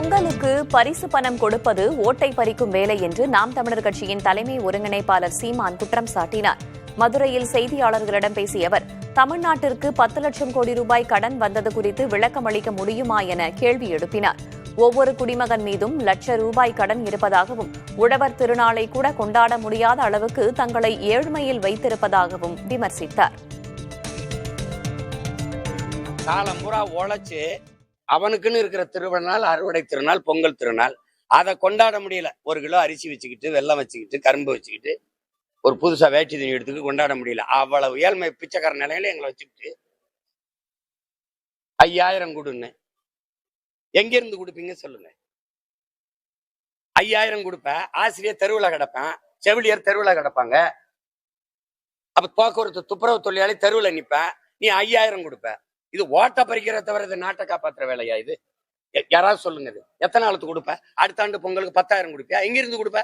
பொங்கலுக்கு பரிசு பணம் கொடுப்பது ஓட்டை பறிக்கும் வேலை என்று நாம் தமிழர் கட்சியின் தலைமை ஒருங்கிணைப்பாளர் சீமான் குற்றம் சாட்டினார். மதுரையில் செய்தியாளர்களிடம் பேசிய அவர், தமிழ்நாட்டிற்கு 10 லட்சம் கோடி ரூபாய் கடன் வந்தது குறித்து விளக்கம் அளிக்க முடியுமா என கேள்வி எழுப்பினார். ஒவ்வொரு குடிமகன் மீதும் லட்ச ரூபாய் கடன் இருப்பதாகவும், உழவர் திருநாளை கூட கொண்டாட முடியாத அளவுக்கு தங்களை ஏழ்மையில் வைத்திருப்பதாகவும் விமர்சித்தார். காலம் பூரா உழைச்சு அவனுக்குன்னு இருக்கிற திருநாள், அறுவடை திருநாள், பொங்கல் திருநாள், அதை கொண்டாட முடியல. 1 கிலோ அரிசி வச்சுக்கிட்டு, வெல்லம் வச்சுக்கிட்டு, கரும்பு வச்சுக்கிட்டு, ஒரு புதுசா வேட்டி துணி எடுத்துக்கு கொண்டாட முடியல. அவ்வளவு ஏழ்மை பிச்சைக்கார நிலையில எங்களை வச்சுக்கிட்டு 5000 கொடுன்னு எங்க இருந்து கொடுப்பீங்க சொல்லுங்க? 5000 கொடுப்ப, ஆசிரியர் தெருவில் கிடப்பேன், செவிலியர் தெருவில் கிடப்பாங்க, அப்ப போக்குவரத்து துப்புரவு தொழிலாளி தெருவில் நிப்பேன், நீ 5000 கொடுப்ப. இது ஓட்ட பறிக்கிற தவிர இது நாட்டை காப்பாற்றுற வேலையா? இது யாராவது சொல்லுங்க. இது எத்தனை நாளுக்கு கொடுப்ப? அடுத்த ஆண்டு பொங்கலுக்கு 10,000 கொடுப்பியா? எங்க இருந்து கொடுப்ப?